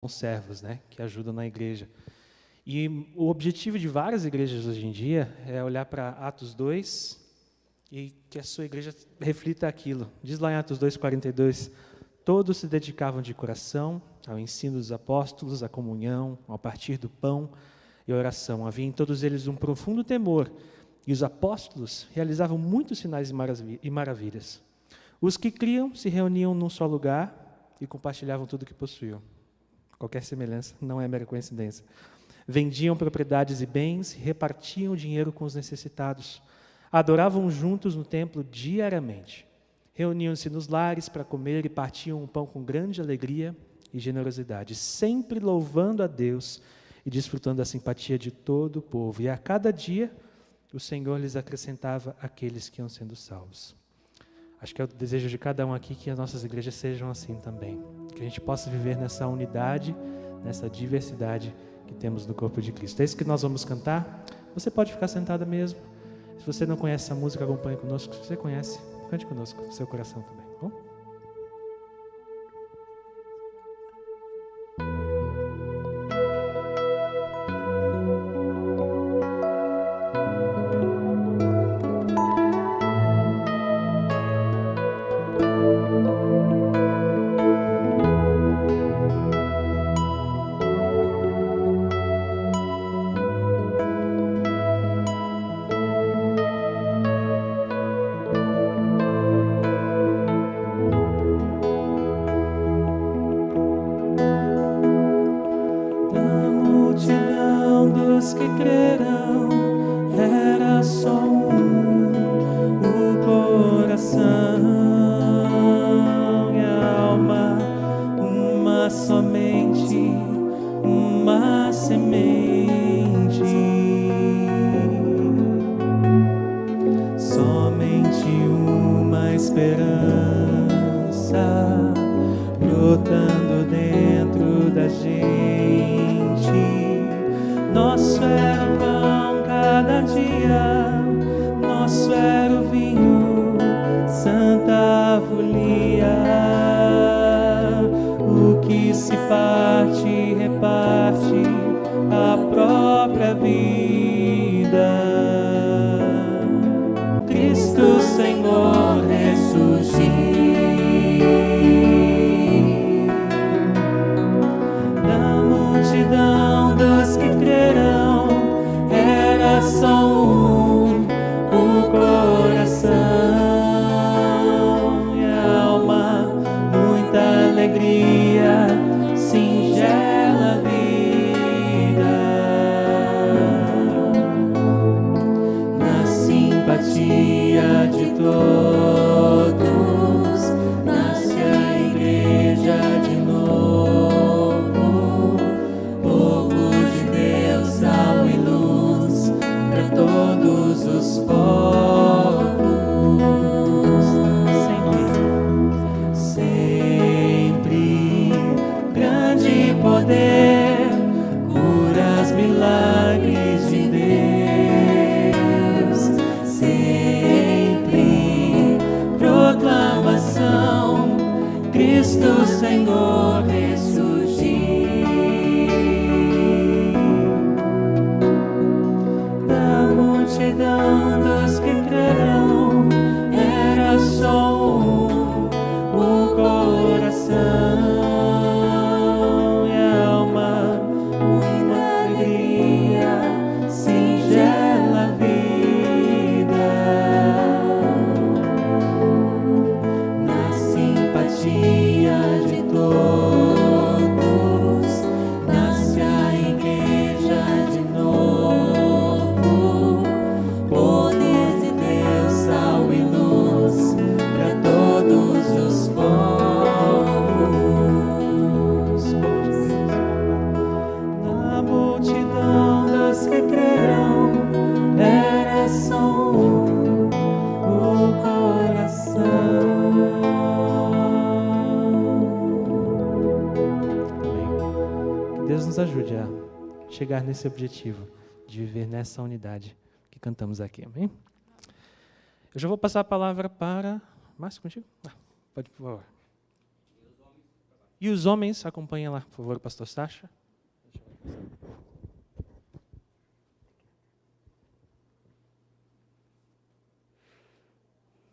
servos, né, que ajudam na igreja. E o objetivo de várias igrejas hoje em dia é olhar para Atos 2 e que a sua igreja reflita aquilo. Diz lá em Atos 2:42, todos se dedicavam de coração ao ensino dos apóstolos, à comunhão, ao partir do pão e à oração. Havia em todos eles um profundo temor, e os apóstolos realizavam muitos sinais e maravilhas. Os que criam se reuniam num só lugar e compartilhavam tudo o que possuíam. Qualquer semelhança não é mera coincidência. Vendiam propriedades e bens, repartiam o dinheiro com os necessitados. Adoravam juntos no templo diariamente. Reuniam-se nos lares para comer e partiam o pão com grande alegria e generosidade, sempre louvando a Deus e desfrutando da simpatia de todo o povo. E a cada dia o Senhor lhes acrescentava aqueles que iam sendo salvos. Acho que é o desejo de cada um aqui que as nossas igrejas sejam assim também. Que a gente possa viver nessa unidade, nessa diversidade que temos no corpo de Cristo. É isso que nós vamos cantar. Você pode ficar sentada mesmo. Se você não conhece essa música, acompanhe conosco. Se você conhece, cante conosco, no seu coração também. Bom? Que crerão, era só o coração e a alma, uma somente, uma semente, somente uma esperança brotando dentro da gente. Nosso era o pão cada dia, nosso era o vinho, santa folia. O que se parte, reparte a própria vida. Cristo Senhor ressurgiu. Da multidão dos que crerão, era só o coração e a alma, muita alegria, singela vida. Na simpatia de todos, nasce a igreja de novo. Todos os povos, sempre grande poder, curas, milagres de Deus, sempre proclamação, Cristo Senhor ressurgiu. Multidão dos que crerão, era só o coração e a alma, uma alegria, singela vida. Na simpatia de todos, nasce a igreja de novo. Nos ajude a chegar nesse objetivo de viver nessa unidade que cantamos aqui, amém? Eu já vou passar a palavra para... Márcio, contigo? Pode, por favor. E os homens, acompanhem lá, por favor, o pastor Sacha.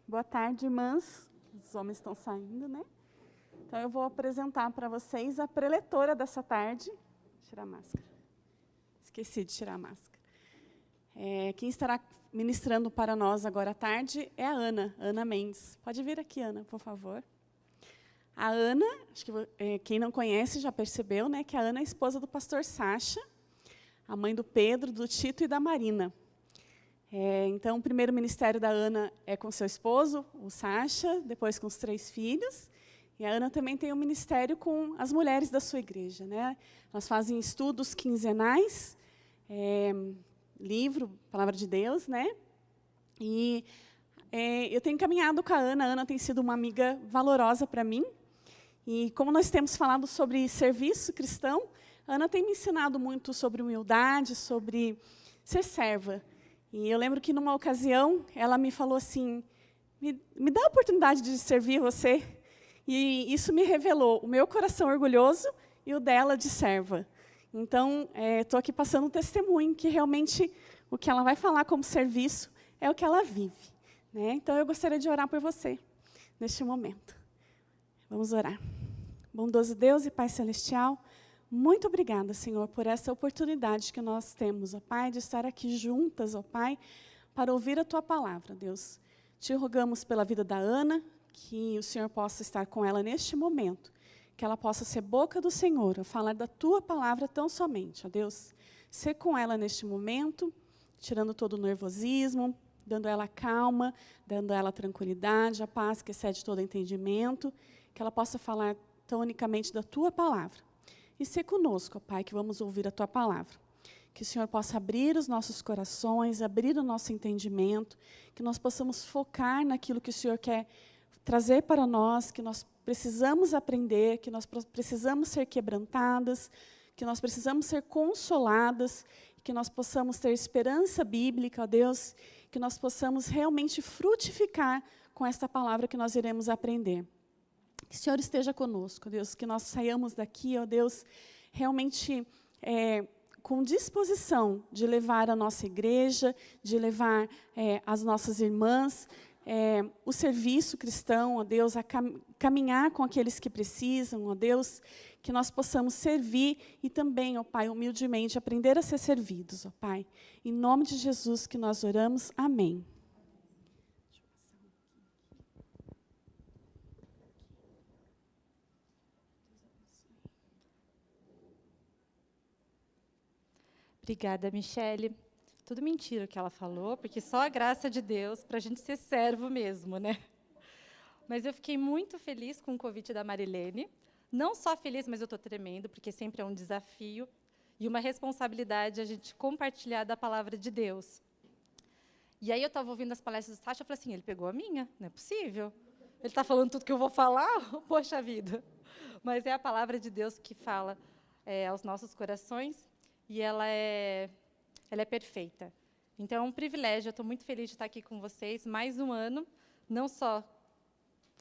Boa tarde, irmãs. Os homens estão saindo, né? Então, eu vou apresentar para vocês a preletora dessa tarde. Vou tirar a máscara. Esqueci de tirar a máscara. Quem estará ministrando para nós agora à tarde é a Ana Mendes. Pode vir aqui, Ana, por favor. A Ana, acho que quem não conhece já percebeu, né, que a Ana é a esposa do pastor Sacha, a mãe do Pedro, do Tito e da Marina. Então, o primeiro ministério da Ana é com seu esposo, o Sacha, depois com os 3 filhos. E a Ana também tem um ministério com as mulheres da sua igreja, né? Elas fazem estudos quinzenais, livro, Palavra de Deus, né? E eu tenho caminhado com a Ana tem sido uma amiga valorosa para mim. E como nós temos falado sobre serviço cristão, a Ana tem me ensinado muito sobre humildade, sobre ser serva. E eu lembro que, numa ocasião, ela me falou assim, me dá a oportunidade de servir você. E isso me revelou o meu coração orgulhoso e o dela de serva. Então, estou aqui passando um testemunho que realmente o que ela vai falar como serviço é o que ela vive, né? Então, eu gostaria de orar por você neste momento. Vamos orar. Bondoso Deus e Pai Celestial, muito obrigada, Senhor, por essa oportunidade que nós temos, ó Pai, de estar aqui juntas, ó Pai, para ouvir a Tua palavra, Deus. Te rogamos pela vida da Ana, que o Senhor possa estar com ela neste momento, que ela possa ser boca do Senhor, a falar da Tua palavra tão somente, ó Deus. Ser com ela neste momento, tirando todo o nervosismo, dando ela calma, dando ela tranquilidade, a paz que excede todo entendimento, que ela possa falar tão unicamente da Tua palavra. E ser conosco, ó Pai, que vamos ouvir a Tua palavra. Que o Senhor possa abrir os nossos corações, abrir o nosso entendimento, que nós possamos focar naquilo que o Senhor quer trazer para nós, que nós precisamos aprender, que nós precisamos ser quebrantadas, que nós precisamos ser consoladas, que nós possamos ter esperança bíblica, ó Deus, que nós possamos realmente frutificar com esta palavra que nós iremos aprender. Que o Senhor esteja conosco, Deus, que nós saiamos daqui, ó Deus, realmente com disposição de levar a nossa igreja, de levar as nossas irmãs, o serviço cristão, ó Deus, a caminhar com aqueles que precisam, ó Deus, que nós possamos servir e também, ó Pai, humildemente aprender a ser servidos, ó Pai. Em nome de Jesus que nós oramos, amém. Obrigada, Michele. Tudo mentira o que ela falou, porque só a graça de Deus para a gente ser servo mesmo, né? Mas eu fiquei muito feliz com o convite da Marilene. Não só feliz, mas eu estou tremendo, porque sempre é um desafio e uma responsabilidade a gente compartilhar da palavra de Deus. E aí eu estava ouvindo as palestras do Sacha, eu falei assim, ele pegou a minha, não é possível. Ele está falando tudo que eu vou falar? Poxa vida. Mas é a palavra de Deus que fala aos nossos corações. E ela é perfeita. Então, é um privilégio, eu estou muito feliz de estar aqui com vocês, mais um ano, não só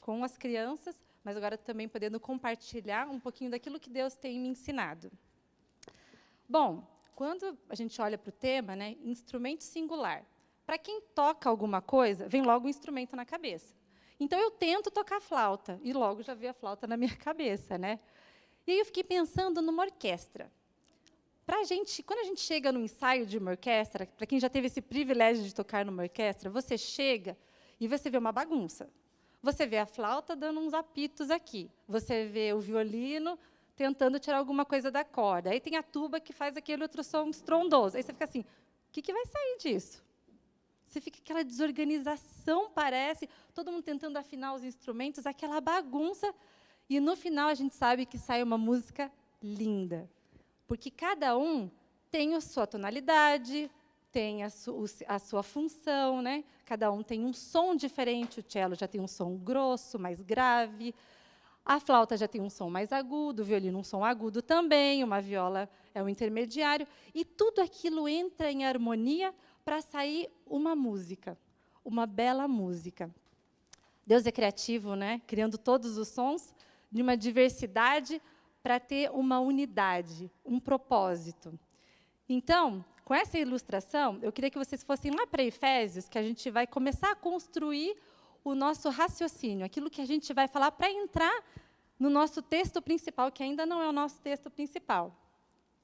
com as crianças, mas agora também podendo compartilhar um pouquinho daquilo que Deus tem me ensinado. Bom, quando a gente olha para o tema, né, instrumento singular, para quem toca alguma coisa, vem logo o instrumento na cabeça. Então, eu tento tocar flauta, e logo já veio a flauta na minha cabeça, né? E aí eu fiquei pensando numa orquestra. Quando a gente chega no ensaio de uma orquestra, para quem já teve esse privilégio de tocar numa orquestra, você chega e você vê uma bagunça. Você vê a flauta dando uns apitos aqui. Você vê o violino tentando tirar alguma coisa da corda. Aí tem a tuba que faz aquele outro som estrondoso. Aí você fica assim, o que vai sair disso? Você fica aquela desorganização, parece, todo mundo tentando afinar os instrumentos, aquela bagunça. E, no final, a gente sabe que sai uma música linda. Porque cada um tem a sua tonalidade, tem a sua função, né? Cada um tem um som diferente. O cello já tem um som grosso, mais grave. A flauta já tem um som mais agudo, o violino um som agudo também, uma viola é um intermediário. E tudo aquilo entra em harmonia para sair uma música, uma bela música. Deus é criativo, né? Criando todos os sons. de uma diversidade para ter uma unidade, um propósito. Então, com essa ilustração, eu queria que vocês fossem lá para Efésios, que a gente vai começar a construir o nosso raciocínio, aquilo que a gente vai falar para entrar no nosso texto principal, que ainda não é o nosso texto principal.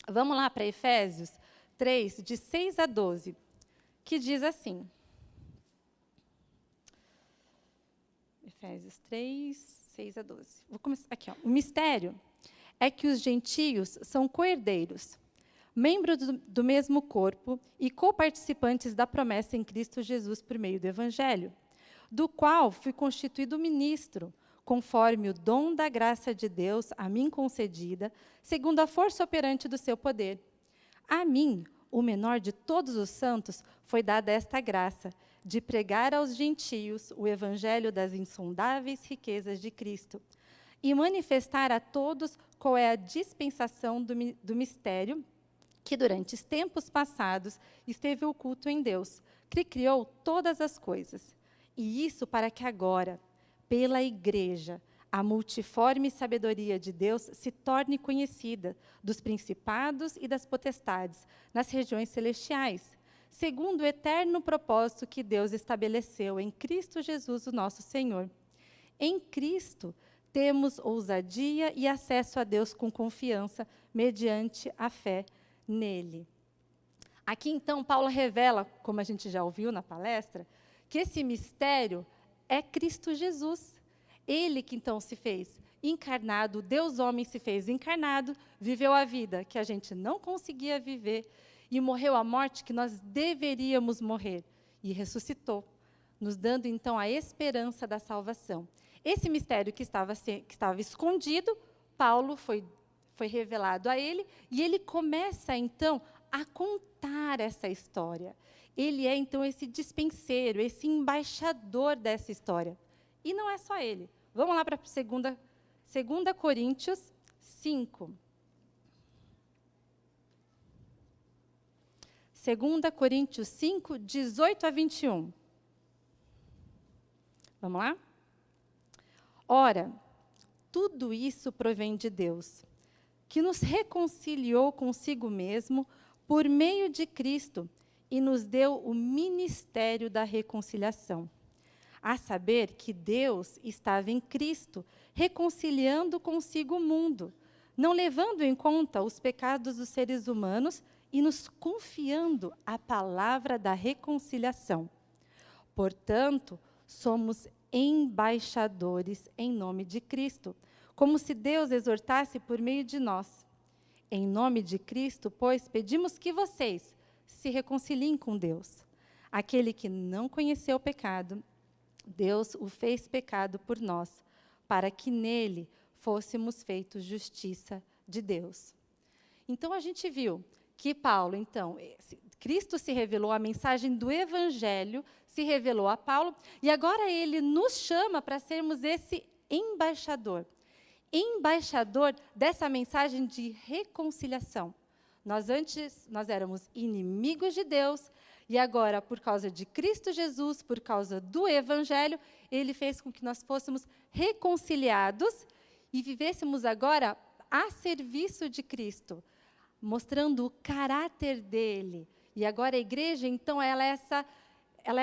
Vamos lá para Efésios 3, de 6 a 12, que diz assim. Efésios 3, 6 a 12. Vou começar aqui. O mistério é que os gentios são co-herdeiros, membros do mesmo corpo e coparticipantes da promessa em Cristo Jesus por meio do Evangelho, do qual fui constituído ministro, conforme o dom da graça de Deus a mim concedida, segundo a força operante do seu poder. A mim, o menor de todos os santos, foi dada esta graça, de pregar aos gentios o evangelho das insondáveis riquezas de Cristo, e manifestar a todos qual é a dispensação do mistério que, durante os tempos passados, esteve oculto em Deus, que criou todas as coisas. E isso para que agora, pela Igreja, a multiforme sabedoria de Deus se torne conhecida dos principados e das potestades nas regiões celestiais, segundo o eterno propósito que Deus estabeleceu em Cristo Jesus, o nosso Senhor. Em Cristo, temos ousadia e acesso a Deus com confiança, mediante a fé nele. Aqui, então, Paulo revela, como a gente já ouviu na palestra, que esse mistério é Cristo Jesus. Ele que, então, se fez encarnado, Deus homem se fez encarnado, viveu a vida que a gente não conseguia viver, e morreu a morte que nós deveríamos morrer, e ressuscitou, nos dando, então, a esperança da salvação. Esse mistério que estava escondido, Paulo foi revelado a ele, e ele começa, então, a contar essa história. Ele é, então, esse dispenseiro, esse embaixador dessa história. E não é só ele. Vamos lá para 2 Coríntios 5. 2 Coríntios 5, 18 a 21. Vamos lá? Ora, tudo isso provém de Deus, que nos reconciliou consigo mesmo por meio de Cristo e nos deu o ministério da reconciliação. A saber que Deus estava em Cristo, reconciliando consigo o mundo, não levando em conta os pecados dos seres humanos e nos confiando a palavra da reconciliação. Portanto, somos embaixadores em nome de Cristo, como se Deus exortasse por meio de nós. Em nome de Cristo, pois, pedimos que vocês se reconciliem com Deus. Aquele que não conheceu o pecado, Deus o fez pecado por nós, para que nele fôssemos feitos justiça de Deus. Então, a gente viu que Paulo, então, Cristo se revelou, a mensagem do Evangelho se revelou a Paulo, e agora ele nos chama para sermos esse embaixador dessa mensagem de reconciliação. Nós éramos inimigos de Deus, e agora, por causa de Cristo Jesus, por causa do Evangelho, ele fez com que nós fôssemos reconciliados e vivêssemos agora a serviço de Cristo, mostrando o caráter dele. E agora a igreja, então, ela é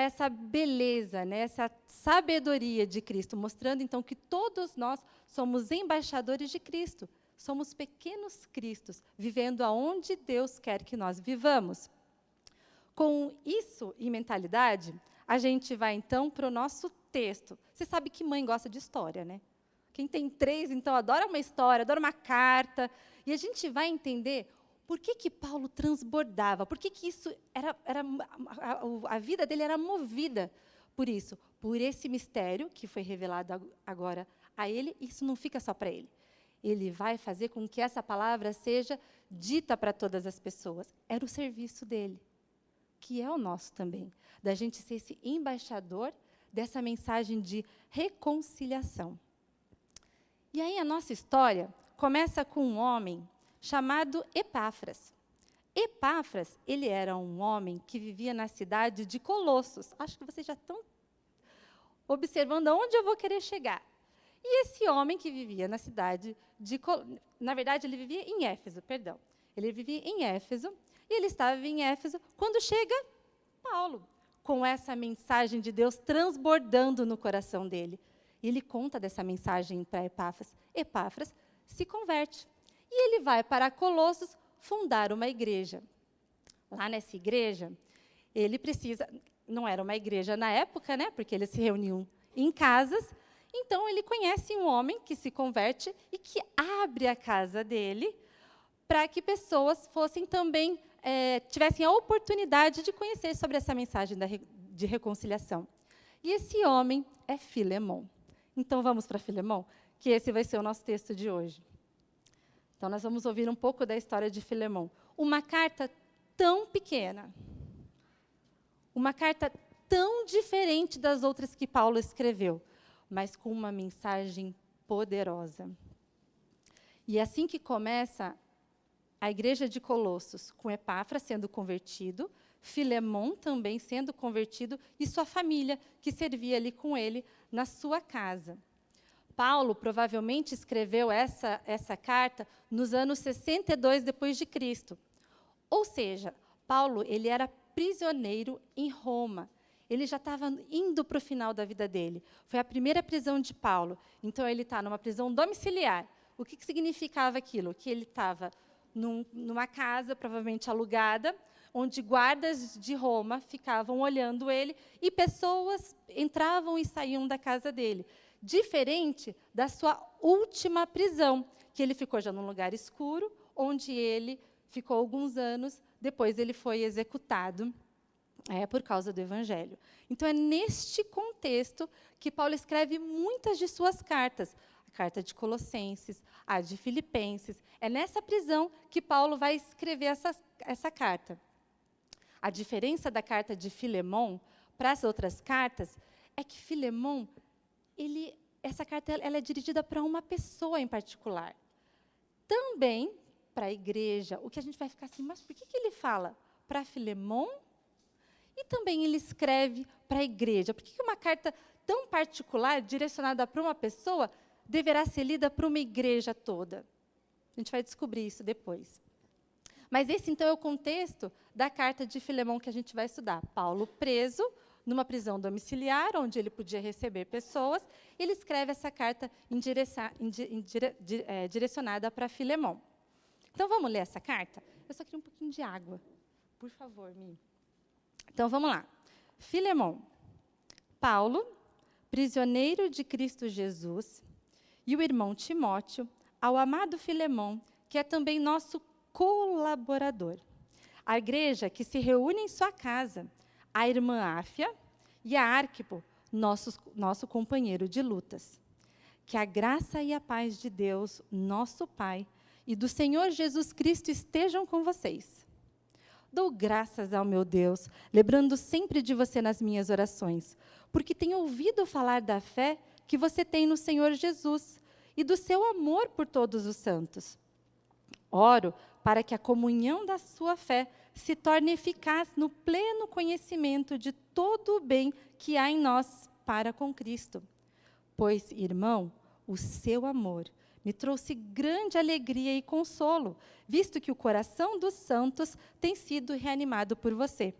essa beleza, né, essa sabedoria de Cristo, mostrando, então, que todos nós somos embaixadores de Cristo. Somos pequenos cristos, vivendo aonde Deus quer que nós vivamos. Com isso em mentalidade, a gente vai, então, para o nosso texto. Você sabe que mãe gosta de história, né? Quem tem 3, então, adora uma história, adora uma carta. E a gente vai entender por que Paulo transbordava, por que isso a vida dele era movida por isso, por esse mistério que foi revelado agora a ele. Isso não fica só para ele. Ele vai fazer com que essa palavra seja dita para todas as pessoas. Era o serviço dele, que é o nosso também, da gente ser esse embaixador dessa mensagem de reconciliação. E aí a nossa história começa com um homem chamado Epáfras. Epáfras, ele era um homem que vivia na cidade de Colossos. Acho que vocês já estão observando aonde eu vou querer chegar. E esse homem que vivia na cidade na verdade, ele vivia em Éfeso, perdão. Ele vivia em Éfeso, e ele estava em Éfeso quando chega Paulo, com essa mensagem de Deus transbordando no coração dele. E ele conta dessa mensagem para Epáfras. Epáfras se converte. E ele vai para Colossos fundar uma igreja. Lá nessa igreja, ele precisa... Não era uma igreja na época, né? Porque eles se reuniam em casas. Então, ele conhece um homem que se converte e que abre a casa dele para que pessoas fossem também, tivessem a oportunidade de conhecer sobre essa mensagem de reconciliação. E esse homem é Filemão. Então, vamos para Filemão, que esse vai ser o nosso texto de hoje. Então, nós vamos ouvir um pouco da história de Filemão. Uma carta tão pequena, uma carta tão diferente das outras que Paulo escreveu, mas com uma mensagem poderosa. E é assim que começa a igreja de Colossos, com Epáfras sendo convertido, Filemão também sendo convertido, e sua família, que servia ali com ele na sua casa. Paulo provavelmente escreveu essa carta nos anos 62 depois de Cristo. Ou seja, Paulo ele era prisioneiro em Roma. Ele já estava indo para o final da vida dele. Foi a primeira prisão de Paulo. Então, ele está numa prisão domiciliar. O que significava aquilo? Que ele estava numa casa, provavelmente alugada, onde guardas de Roma ficavam olhando ele e pessoas entravam e saíam da casa dele. Diferente da sua última prisão, que ele ficou já num lugar escuro, onde ele ficou alguns anos, depois ele foi executado por causa do Evangelho. Então, é neste contexto que Paulo escreve muitas de suas cartas. A carta de Colossenses, a de Filipenses. É nessa prisão que Paulo vai escrever essa carta. A diferença da carta de Filemão para as outras cartas é que Filemão, essa carta ela é dirigida para uma pessoa em particular. Também para a igreja. O que a gente vai ficar assim, mas por que ele fala para Filemão? E também ele escreve para a igreja. Por que uma carta tão particular, direcionada para uma pessoa, deverá ser lida para uma igreja toda? A gente vai descobrir isso depois. Mas esse, então, é o contexto da carta de Filemão que a gente vai estudar. Paulo preso, numa prisão domiciliar, onde ele podia receber pessoas, ele escreve essa carta direcionada para Filemão. Então, vamos ler essa carta? Eu só queria um pouquinho de água. Por favor, Mi. Então, vamos lá. Filemão. Paulo, prisioneiro de Cristo Jesus, e o irmão Timóteo, ao amado Filemão, que é também nosso colaborador. A igreja que se reúne em sua casa, a irmã Áfia e a Arquipo, nosso companheiro de lutas. Que a graça e a paz de Deus, nosso Pai, e do Senhor Jesus Cristo estejam com vocês. Dou graças ao meu Deus, lembrando sempre de você nas minhas orações, porque tenho ouvido falar da fé que você tem no Senhor Jesus e do seu amor por todos os santos. Oro para que a comunhão da sua fé se torne eficaz no pleno conhecimento de todo o bem que há em nós para com Cristo. Pois, irmão, o seu amor me trouxe grande alegria e consolo, visto que o coração dos santos tem sido reanimado por você.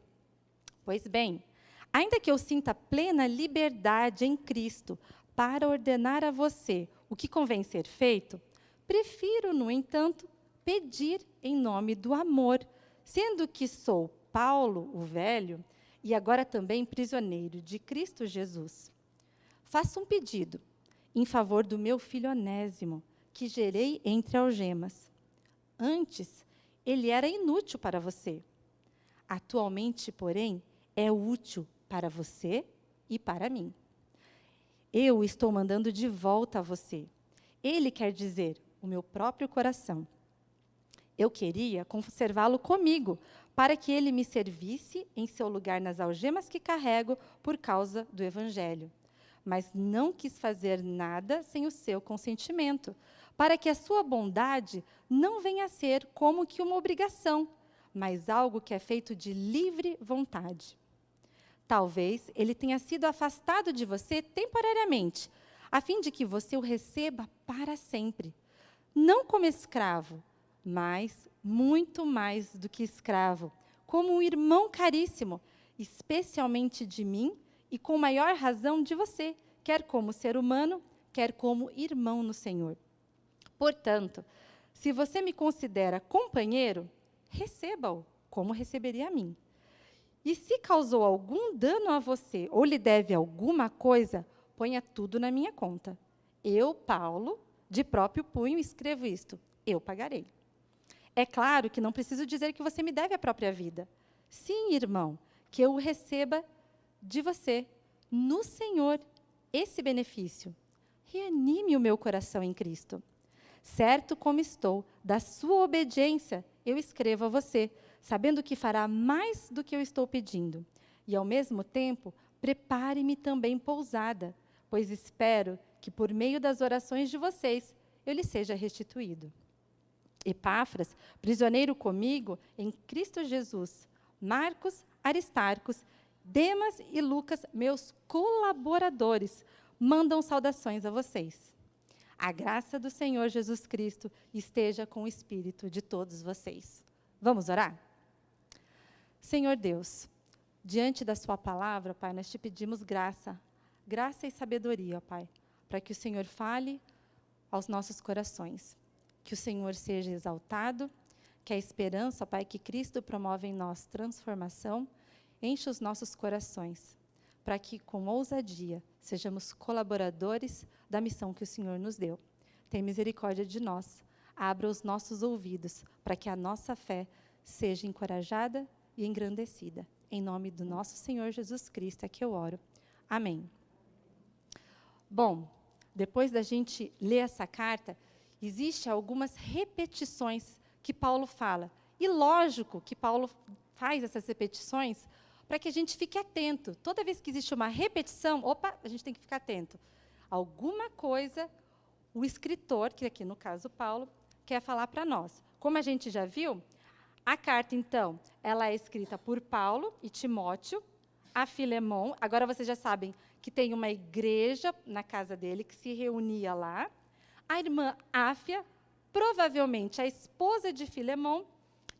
Pois bem, ainda que eu sinta plena liberdade em Cristo para ordenar a você o que convém ser feito, prefiro, no entanto, pedir em nome do amor, sendo que sou Paulo, o velho, e agora também prisioneiro de Cristo Jesus. Faço um pedido em favor do meu filho Onésimo, que gerei entre algemas. Antes, ele era inútil para você. Atualmente, porém, é útil para você e para mim. Eu o estou mandando de volta a você. Ele quer dizer, o meu próprio coração. Eu queria conservá-lo comigo, para que ele me servisse em seu lugar nas algemas que carrego por causa do Evangelho. Mas não quis fazer nada sem o seu consentimento, para que a sua bondade não venha a ser como que uma obrigação, mas algo que é feito de livre vontade. Talvez ele tenha sido afastado de você temporariamente, a fim de que você o receba para sempre, não como escravo, mas muito mais do que escravo, como um irmão caríssimo, especialmente de mim e com maior razão de você, quer como ser humano, quer como irmão no Senhor. Portanto, se você me considera companheiro, receba-o como receberia a mim. E se causou algum dano a você ou lhe deve alguma coisa, ponha tudo na minha conta. Eu, Paulo, de próprio punho, escrevo isto. Eu pagarei. É claro que não preciso dizer que você me deve a própria vida. Sim, irmão, que eu o receba de você, no Senhor, esse benefício. Reanime o meu coração em Cristo. Certo como estou, da sua obediência, eu escrevo a você, sabendo que fará mais do que eu estou pedindo. E, ao mesmo tempo, prepare-me também pousada, pois espero que, por meio das orações de vocês, eu lhe seja restituído. Epáfras, prisioneiro comigo em Cristo Jesus, Marcos, Aristarcos, Demas e Lucas, meus colaboradores, mandam saudações a vocês. A graça do Senhor Jesus Cristo esteja com o espírito de todos vocês. Vamos orar? Senhor Deus, diante da sua palavra, Pai, nós te pedimos graça e sabedoria, ó Pai, para que o Senhor fale aos nossos corações. Que o Senhor seja exaltado, que a esperança, ó Pai, que Cristo promove em nós transformação, enche os nossos corações, para que, com ousadia, sejamos colaboradores da missão que o Senhor nos deu. Tem misericórdia de nós. Abra os nossos ouvidos, para que a nossa fé seja encorajada e engrandecida. Em nome do nosso Senhor Jesus Cristo é que eu oro. Amém. Bom, depois da gente ler essa carta, existem algumas repetições que Paulo fala. E lógico que Paulo faz essas repetições para que a gente fique atento. Toda vez que existe uma repetição, a gente tem que ficar atento. Alguma coisa o escritor, que aqui no caso Paulo, quer falar para nós. Como a gente já viu, a carta, então, ela é escrita por Paulo e Timóteo, a Filemão. Agora vocês já sabem que tem uma igreja na casa dele, que se reunia lá. A irmã Áfia, provavelmente a esposa de Filemão,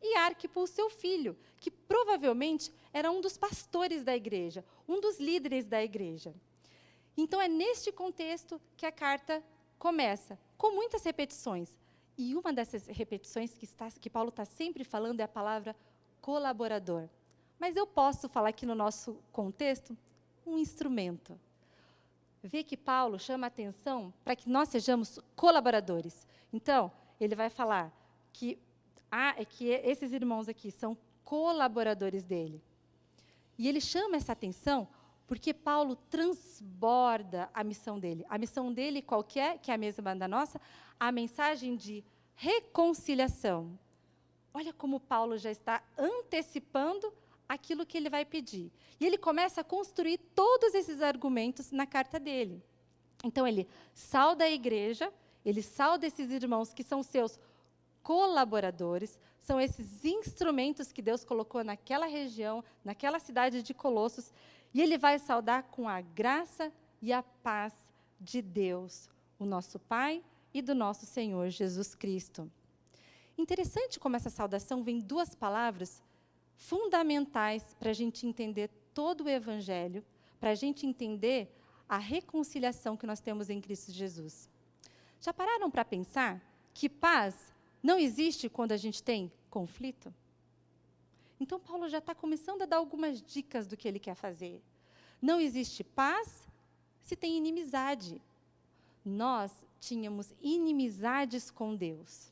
e Arquipo, seu filho, que provavelmente era um dos pastores da igreja, um dos líderes da igreja. Então, é neste contexto que a carta começa, com muitas repetições. E uma dessas repetições que Paulo está sempre falando é a palavra colaborador. Mas eu posso falar aqui no nosso contexto, um instrumento. Vê que Paulo chama a atenção para que nós sejamos colaboradores. Então, ele vai falar que esses irmãos aqui são colaboradores dele. E ele chama essa atenção porque Paulo transborda a missão dele. A missão dele qual que é a mesma da nossa? A mensagem de reconciliação. Olha como Paulo já está antecipando aquilo que ele vai pedir. E ele começa a construir todos esses argumentos na carta dele. Então, ele sauda a igreja, ele sauda esses irmãos que são seus colaboradores, são esses instrumentos que Deus colocou naquela região, naquela cidade de Colossos, e ele vai saudar com a graça e a paz de Deus, o nosso Pai e do nosso Senhor Jesus Cristo. Interessante como essa saudação vem duas palavras fundamentais para a gente entender todo o Evangelho, para a gente entender a reconciliação que nós temos em Cristo Jesus. Já pararam para pensar que paz não existe quando a gente tem conflito? Então, Paulo já está começando a dar algumas dicas do que ele quer fazer. Não existe paz se tem inimizade. Nós tínhamos inimizades com Deus.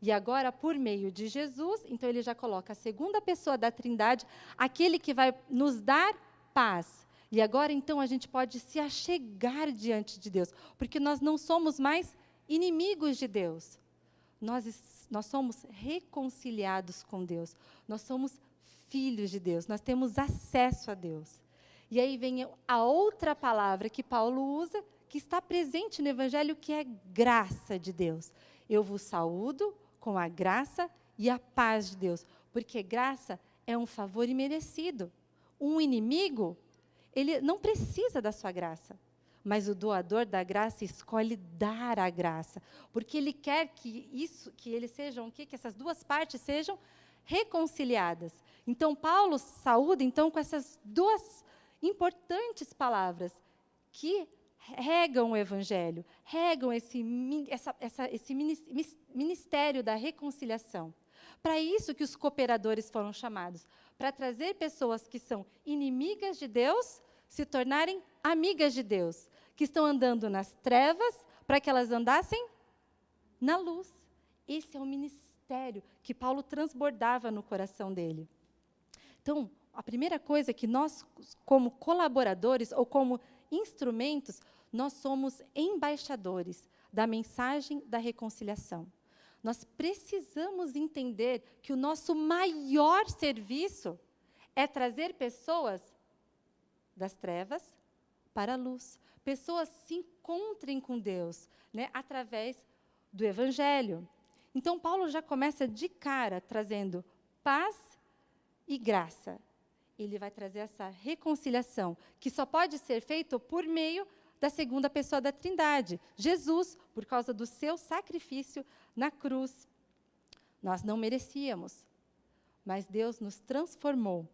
E agora, por meio de Jesus, então ele já coloca a segunda pessoa da Trindade, aquele que vai nos dar paz. E agora, então, a gente pode se achegar diante de Deus, porque nós não somos mais inimigos de Deus. Nós somos reconciliados com Deus. Nós somos filhos de Deus. Nós temos acesso a Deus. E aí vem a outra palavra que Paulo usa, que está presente no Evangelho, que é graça de Deus. Eu vos saúdo com a graça e a paz de Deus. Porque graça é um favor imerecido. Um inimigo, ele não precisa da sua graça. mas o doador da graça escolhe dar a graça, porque ele quer que eles sejam, que essas duas partes sejam reconciliadas. Então, Paulo saúda, então, com essas duas importantes palavras, que regam o Evangelho, regam esse ministério da reconciliação. Para isso que os cooperadores foram chamados, para trazer pessoas que são inimigas de Deus, se tornarem amigas de Deus, que estão andando nas trevas, para que elas andassem na luz. Esse é o ministério que Paulo transbordava no coração dele. Então, a primeira coisa é que nós, como colaboradores ou como instrumentos, nós somos embaixadores da mensagem da reconciliação. Nós precisamos entender que o nosso maior serviço é trazer pessoas das trevas para a luz. Pessoas se encontrem com Deus, né, através do Evangelho. Então, Paulo já começa de cara trazendo paz e graça. Ele vai trazer essa reconciliação, que só pode ser feita por meio da segunda pessoa da Trindade, Jesus, por causa do seu sacrifício na cruz. Nós não merecíamos, mas Deus nos transformou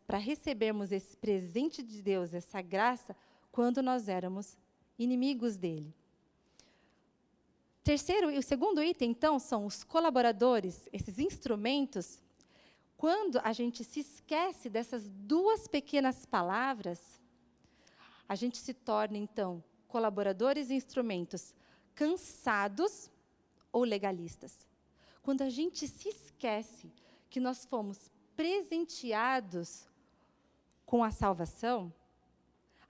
para recebermos esse presente de Deus, essa graça, quando nós éramos inimigos dele. O segundo item, então, são os colaboradores, esses instrumentos. Quando a gente se esquece dessas duas pequenas palavras, a gente se torna, então, colaboradores e instrumentos cansados ou legalistas. Quando a gente se esquece que nós fomos presenteados com a salvação,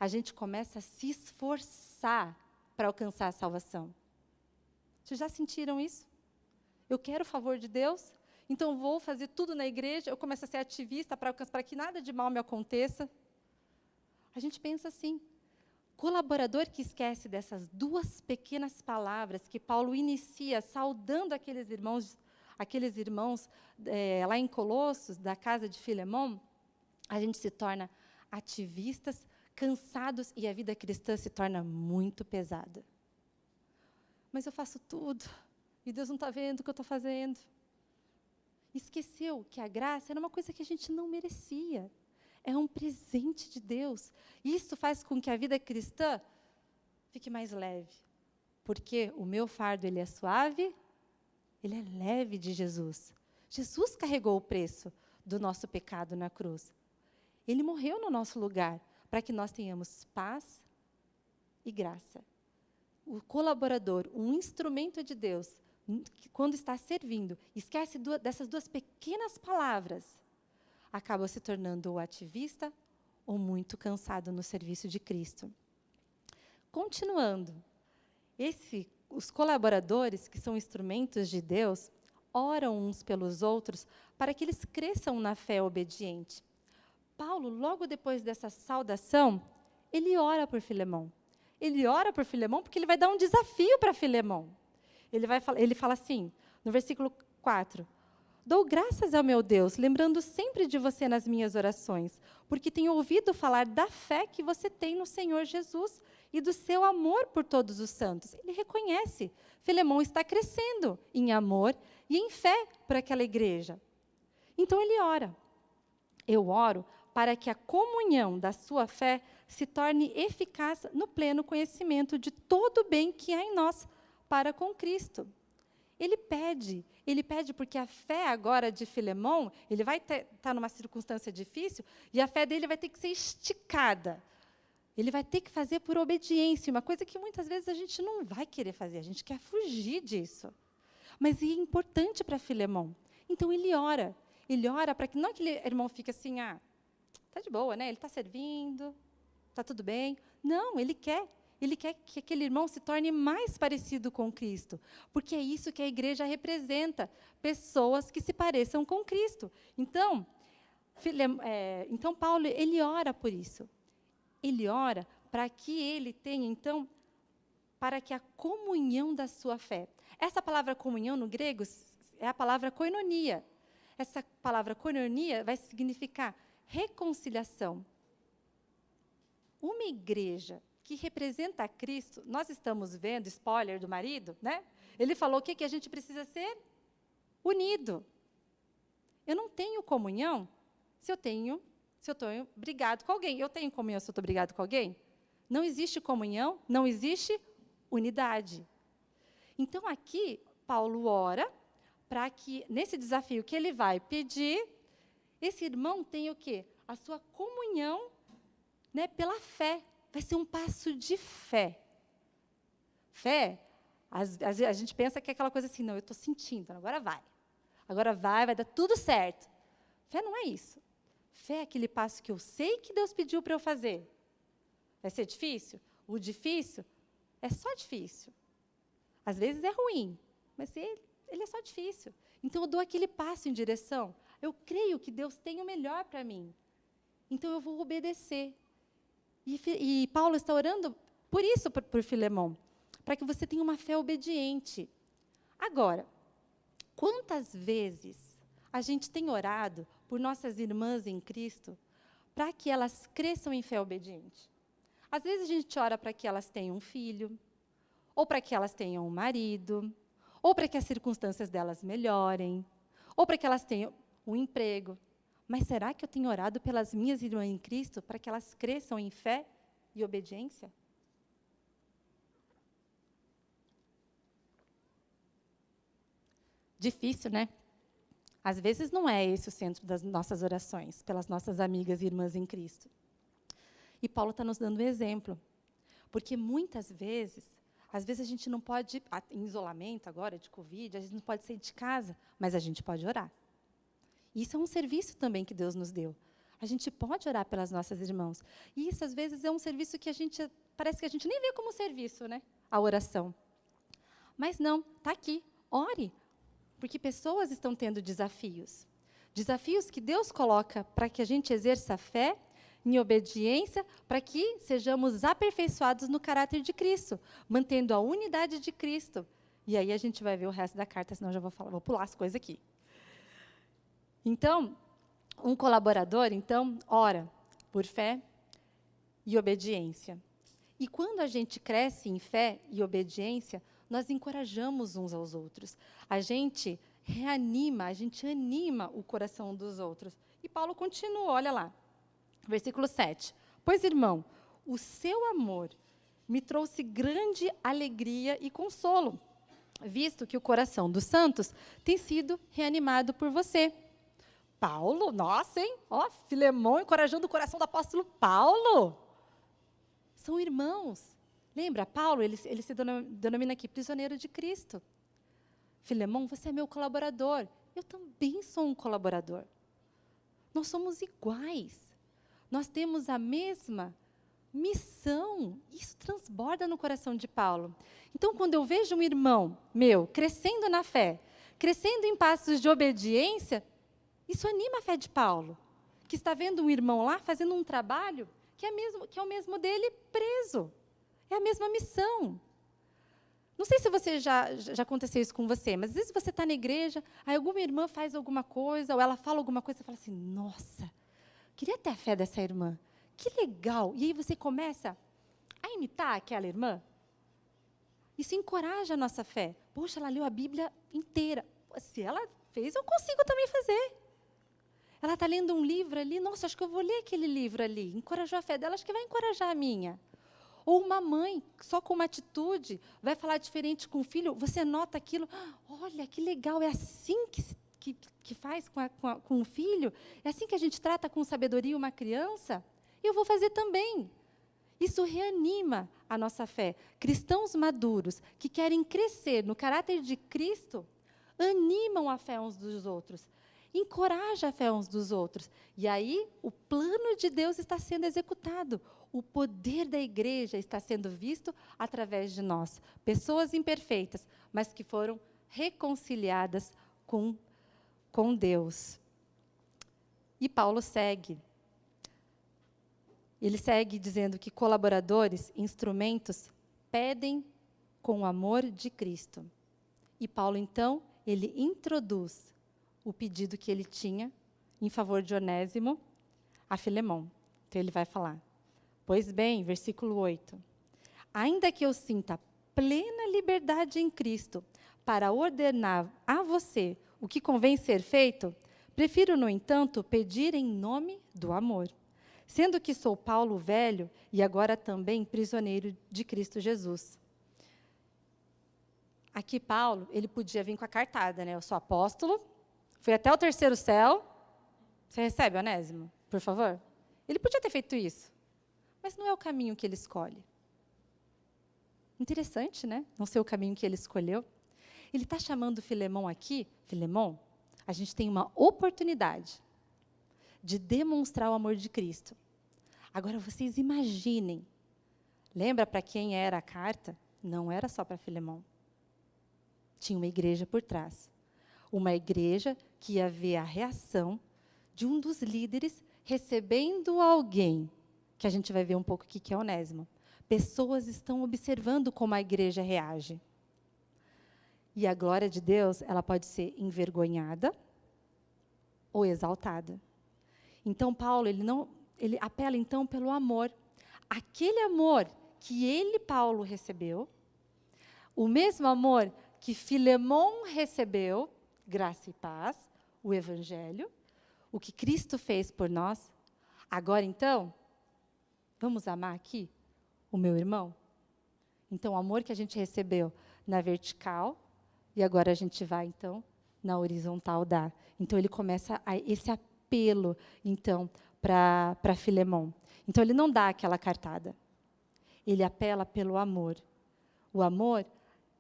a gente começa a se esforçar para alcançar a salvação. Vocês já sentiram isso? Eu quero o favor de Deus, então vou fazer tudo na igreja, eu começo a ser ativista para que nada de mal me aconteça. A gente pensa assim. Colaborador que esquece dessas duas pequenas palavras que Paulo inicia saudando aqueles irmãos lá em Colossos, da casa de Filemão, a gente se torna ativistas, cansados, e a vida cristã se torna muito pesada. Mas eu faço tudo, e Deus não está vendo o que eu estou fazendo. Esqueceu que a graça era uma coisa que a gente não merecia. É um presente de Deus. Isso faz com que a vida cristã fique mais leve. Porque o meu fardo, ele é suave, ele é leve de Jesus. Jesus carregou o preço do nosso pecado na cruz. Ele morreu no nosso lugar, para que nós tenhamos paz e graça. O colaborador, um instrumento de Deus, que quando está servindo, esquece dessas duas pequenas palavras, acaba se tornando ou ativista ou muito cansado no serviço de Cristo. Continuando, os colaboradores, que são instrumentos de Deus, oram uns pelos outros para que eles cresçam na fé obediente. Paulo, logo depois dessa saudação, ele ora por Filemão. Ele ora por Filemão porque ele vai dar um desafio para Filemão. Ele fala assim, no versículo 4, dou graças ao meu Deus, lembrando sempre de você nas minhas orações, porque tenho ouvido falar da fé que você tem no Senhor Jesus e do seu amor por todos os santos. Ele reconhece, Filemão está crescendo em amor e em fé por aquela igreja. Então ele ora. Eu oro para que a comunhão da sua fé se torne eficaz no pleno conhecimento de todo o bem que há em nós para com Cristo. Ele pede porque a fé agora de Filemão, ele vai estar numa circunstância difícil, e a fé dele vai ter que ser esticada. Ele vai ter que fazer por obediência, uma coisa que muitas vezes a gente não vai querer fazer, a gente quer fugir disso. Mas é importante para Filemão. Então ele ora para que não aquele irmão fique assim, está de boa, né? Ele está servindo, está tudo bem. Não, ele quer que aquele irmão se torne mais parecido com Cristo, porque é isso que a igreja representa, pessoas que se pareçam com Cristo. Então, Paulo, ele ora por isso. Ele ora para que ele tenha, então, para que a comunhão da sua fé. Essa palavra comunhão no grego é a palavra koinonia. Essa palavra koinonia vai significar reconciliação. Uma igreja que representa a Cristo, nós estamos vendo, spoiler do marido, né? Ele falou que a gente precisa ser unido. Eu não tenho comunhão se eu estou brigado com alguém. Eu tenho comunhão se eu estou brigado com alguém? Não existe comunhão, não existe unidade. Então, aqui, Paulo ora para que, nesse desafio que ele vai pedir, esse irmão tenha o quê? A sua comunhão, né, pela fé. Vai ser um passo de fé. Fé, a gente pensa que é aquela coisa assim, não, eu estou sentindo, agora vai. Agora vai dar tudo certo. Fé não é isso. Fé é aquele passo que eu sei que Deus pediu para eu fazer. Vai ser difícil? O difícil é só difícil. Às vezes é ruim, mas ele é só difícil. Então, eu dou aquele passo em direção. Eu creio que Deus tem o melhor para mim. Então, eu vou obedecer. E Paulo está orando por isso, por Filemão, para que você tenha uma fé obediente. Agora, quantas vezes a gente tem orado por nossas irmãs em Cristo para que elas cresçam em fé obediente? Às vezes a gente ora para que elas tenham um filho, ou para que elas tenham um marido, ou para que as circunstâncias delas melhorem, ou para que elas tenham um emprego. Mas será que eu tenho orado pelas minhas irmãs em Cristo para que elas cresçam em fé e obediência? Difícil, né? Às vezes não é esse o centro das nossas orações, pelas nossas amigas e irmãs em Cristo. E Paulo está nos dando um exemplo. Porque muitas vezes, às vezes a gente não pode, em isolamento agora, de Covid, a gente não pode sair de casa, mas a gente pode orar. Isso é um serviço também que Deus nos deu. A gente pode orar pelas nossas irmãs. E isso, às vezes, é um serviço que parece que a gente nem vê como serviço, né? A oração. Mas não, está aqui, ore. Porque pessoas estão tendo desafios. Desafios que Deus coloca para que a gente exerça a fé em obediência, para que sejamos aperfeiçoados no caráter de Cristo, mantendo a unidade de Cristo. E aí a gente vai ver o resto da carta, senão eu já vou pular as coisas aqui. Então, um colaborador, ora por fé e obediência. E quando a gente cresce em fé e obediência, nós encorajamos uns aos outros. A gente reanima, a gente anima o coração dos outros. E Paulo continua, olha lá. Versículo 7. Pois, irmão, o seu amor me trouxe grande alegria e consolo, visto que o coração dos santos tem sido reanimado por você. Paulo, nossa, hein? Ó, Filemão encorajando o coração do apóstolo Paulo. São irmãos. Lembra, Paulo, ele se denomina aqui prisioneiro de Cristo. Filemão, você é meu colaborador. Eu também sou um colaborador. Nós somos iguais. Nós temos a mesma missão. Isso transborda no coração de Paulo. Então, quando eu vejo um irmão meu crescendo na fé, crescendo em passos de obediência, isso anima a fé de Paulo, que está vendo um irmão lá fazendo um trabalho que é o mesmo dele preso. É a mesma missão. Não sei se você já aconteceu isso com você, mas às vezes você está na igreja, aí alguma irmã faz alguma coisa, ou ela fala alguma coisa, você fala assim, nossa, queria ter a fé dessa irmã. Que legal. E aí você começa a imitar aquela irmã. Isso encoraja a nossa fé. Poxa, ela leu a Bíblia inteira. Se ela fez, eu consigo também fazer. Ela está lendo um livro ali, nossa, acho que eu vou ler aquele livro ali. Encorajou a fé dela, acho que vai encorajar a minha. Ou uma mãe, só com uma atitude, vai falar diferente com o filho, você nota aquilo, olha, que legal, é assim que faz com o filho? É assim que a gente trata com sabedoria uma criança? Eu vou fazer também. Isso reanima a nossa fé. Cristãos maduros, que querem crescer no caráter de Cristo, animam a fé uns dos outros, encorajam a fé uns dos outros. E aí, o plano de Deus está sendo executado. O poder da igreja está sendo visto através de nós. Pessoas imperfeitas, mas que foram reconciliadas com Deus. E Paulo segue. Ele segue dizendo que colaboradores, instrumentos, pedem com o amor de Cristo. E Paulo, então, ele introduz o pedido que ele tinha em favor de Onésimo a Filemão. Então, ele vai falar. Pois bem, versículo 8. ainda que eu sinta plena liberdade em Cristo para ordenar a você o que convém ser feito, prefiro, no entanto, pedir em nome do amor, sendo que sou Paulo velho e agora também prisioneiro de Cristo Jesus. Aqui, Paulo, ele podia vir com a cartada, né? Eu sou apóstolo, fui até o terceiro céu. Você recebe, Onésimo, por favor? Ele podia ter feito isso, mas não é o caminho que ele escolhe. Interessante, né? Não ser o caminho que ele escolheu. Ele está chamando Filemão aqui. Filemão, a gente tem uma oportunidade de demonstrar o amor de Cristo. Agora, vocês imaginem. Lembra para quem era a carta? Não era só para Filemão. Tinha uma igreja por trás. Uma igreja que ia ver a reação de um dos líderes recebendo alguém, que a gente vai ver um pouco aqui, que é Onésimo. Pessoas estão observando como a igreja reage. E a glória de Deus, ela pode ser envergonhada ou exaltada. Então, Paulo, ele apela, então, pelo amor. Aquele amor que ele, Paulo, recebeu, o mesmo amor que Filemão recebeu, graça e paz, o Evangelho, o que Cristo fez por nós. Agora, então, vamos amar aqui o meu irmão? Então, o amor que a gente recebeu na vertical, e agora a gente vai, então, na horizontal dar. Então, ele começa esse apelo, então, para Filemão. Então, ele não dá aquela cartada. Ele apela pelo amor. O amor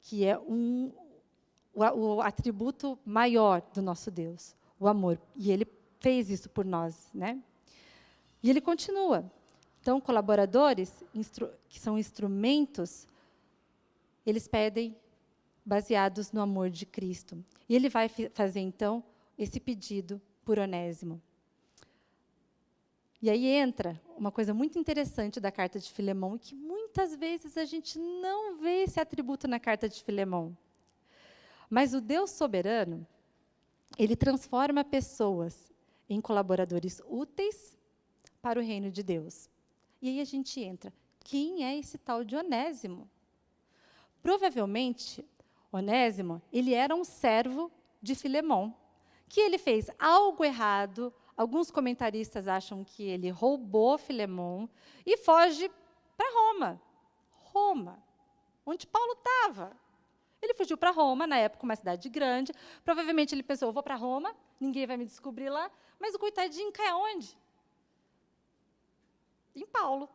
que é o atributo maior do nosso Deus, o amor. E ele fez isso por nós, né? E ele continua. Então, colaboradores, que são instrumentos, eles pedem baseados no amor de Cristo. E ele vai fazer, então, esse pedido por Onésimo. E aí entra uma coisa muito interessante da carta de Filemão, e que muitas vezes a gente não vê esse atributo na carta de Filemão. Mas o Deus soberano, ele transforma pessoas em colaboradores úteis para o reino de Deus. E aí a gente entra. Quem é esse tal de Onésimo? Provavelmente, Onésimo, ele era um servo de Filemão, que ele fez algo errado. Alguns comentaristas acham que ele roubou Filemão e foge para Roma. Roma, onde Paulo estava. Ele fugiu para Roma, na época uma cidade grande. Provavelmente ele pensou, eu vou para Roma, ninguém vai me descobrir lá. Mas o coitadinho cai aonde? Em Paulo.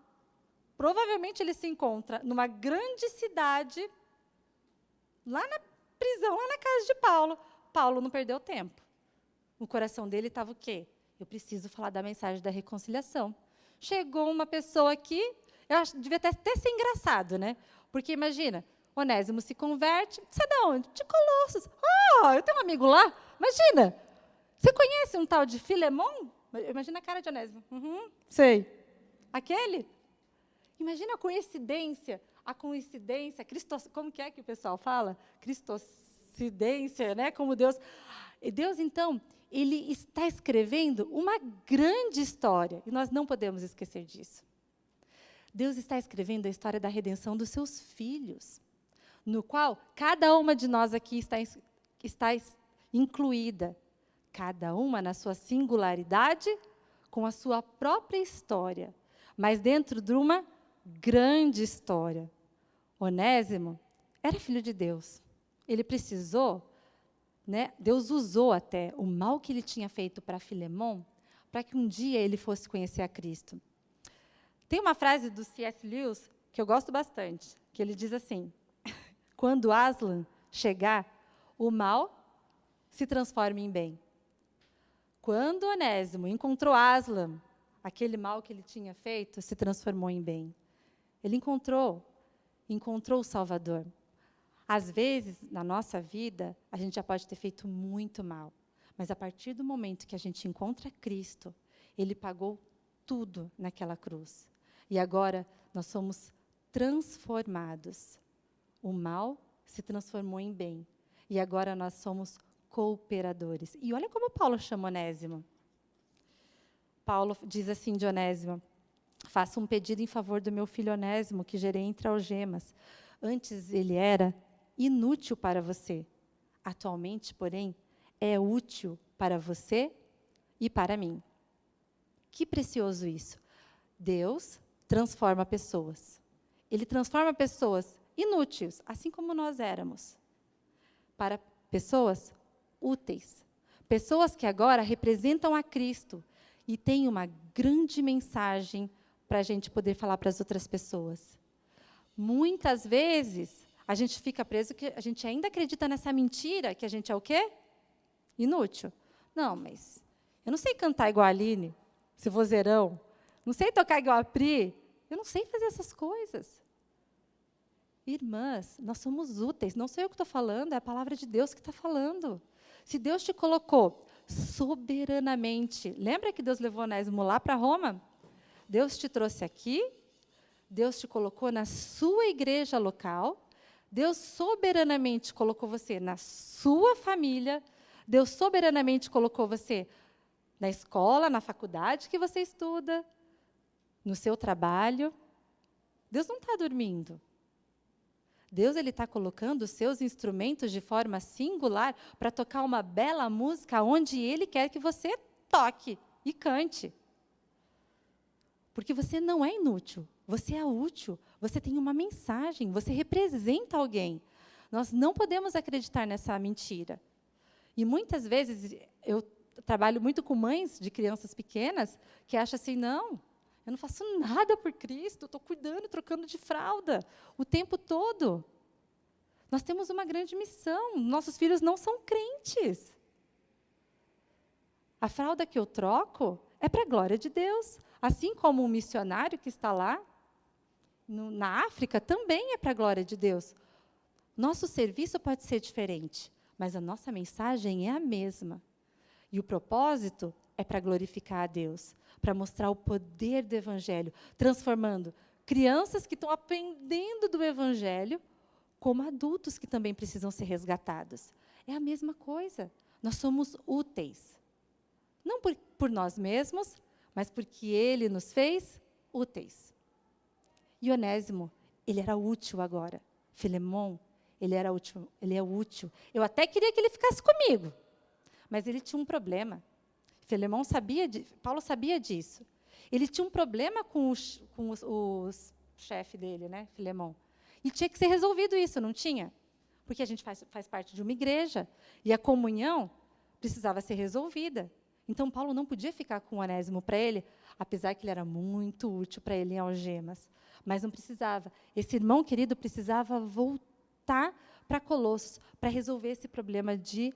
Provavelmente ele se encontra numa grande cidade, lá na prisão, lá na casa de Paulo. Paulo não perdeu tempo. No coração dele estava o quê? Eu preciso falar da mensagem da reconciliação. Chegou uma pessoa aqui, eu acho que devia até ser engraçado, né? Porque imagina, Onésimo se converte, você é de onde? De Colossos. Eu tenho um amigo lá, imagina. Você conhece um tal de Filemão? Imagina a cara de Onésimo. Sei. Aquele? Imagina a coincidência, como que é que o pessoal fala? Cristocidência, né? Como Deus... E Deus, então, ele está escrevendo uma grande história, e nós não podemos esquecer disso. Deus está escrevendo a história da redenção dos seus filhos, no qual cada uma de nós aqui está incluída, cada uma na sua singularidade, com a sua própria história, mas dentro de uma grande história. Onésimo era filho de Deus. Ele precisou, né, Deus usou até o mal que ele tinha feito para Filemão, para que um dia ele fosse conhecer a Cristo. Tem uma frase do C.S. Lewis que eu gosto bastante, que ele diz assim: quando Aslan chegar, o mal se transforma em bem. Quando Onésimo encontrou Aslan, aquele mal que ele tinha feito se transformou em bem. Ele encontrou o Salvador. Às vezes, na nossa vida, a gente já pode ter feito muito mal, mas a partir do momento que a gente encontra Cristo, ele pagou tudo naquela cruz. E agora nós somos transformados. O mal se transformou em bem. E agora nós somos cooperadores. E olha como Paulo chama Onésimo. Paulo diz assim de Onésimo: faço um pedido em favor do meu filho Onésimo, que gerei entre algemas. Antes ele era inútil para você. Atualmente, porém, é útil para você e para mim. Que precioso isso. Deus transforma pessoas. Ele transforma pessoas inúteis, assim como nós éramos, para pessoas úteis. Pessoas que agora representam a Cristo e têm uma grande mensagem para a gente poder falar para as outras pessoas. Muitas vezes, a gente fica preso que a gente ainda acredita nessa mentira, que a gente é o quê? Inútil. Não, mas eu não sei cantar igual a Aline, esse vozeirão. Não sei tocar igual a Pri. Eu não sei fazer essas coisas. Irmãs, nós somos úteis. Não sou eu que estou falando, é a palavra de Deus que está falando. Se Deus te colocou soberanamente, lembra que Deus levou Onésimo lá para Roma? Deus te trouxe aqui, Deus te colocou na sua igreja local, Deus soberanamente colocou você na sua família, Deus soberanamente colocou você na escola, na faculdade que você estuda, no seu trabalho. Deus não está dormindo. Deus está colocando os seus instrumentos de forma singular para tocar uma bela música onde Ele quer que você toque e cante. Porque você não é inútil, você é útil, você tem uma mensagem, você representa alguém. Nós não podemos acreditar nessa mentira. E muitas vezes, eu trabalho muito com mães de crianças pequenas que acham assim, não, eu não faço nada por Cristo, estou cuidando, trocando de fralda o tempo todo. Nós temos uma grande missão, nossos filhos não são crentes. A fralda que eu troco é para a glória de Deus. Assim como um missionário que está lá, na África, também é para a glória de Deus. Nosso serviço pode ser diferente, mas a nossa mensagem é a mesma. E o propósito é para glorificar a Deus, para mostrar o poder do Evangelho, transformando crianças que estão aprendendo do Evangelho como adultos que também precisam ser resgatados. É a mesma coisa. Nós somos úteis. Não por nós mesmos, mas porque Ele nos fez úteis. E Onésimo, ele era útil agora. Filemão, ele era útil, ele é útil. Eu até queria que ele ficasse comigo, mas ele tinha um problema. Filemão sabia, Paulo sabia disso. Ele tinha um problema com o chefe dele, né, Filemão. E tinha que ser resolvido isso, não tinha? Porque a gente faz parte de uma igreja, e a comunhão precisava ser resolvida. Então, Paulo não podia ficar com o Onésimo para ele, apesar que ele era muito útil para ele em algemas. Mas não precisava. Esse irmão querido precisava voltar para Colossos para resolver esse problema de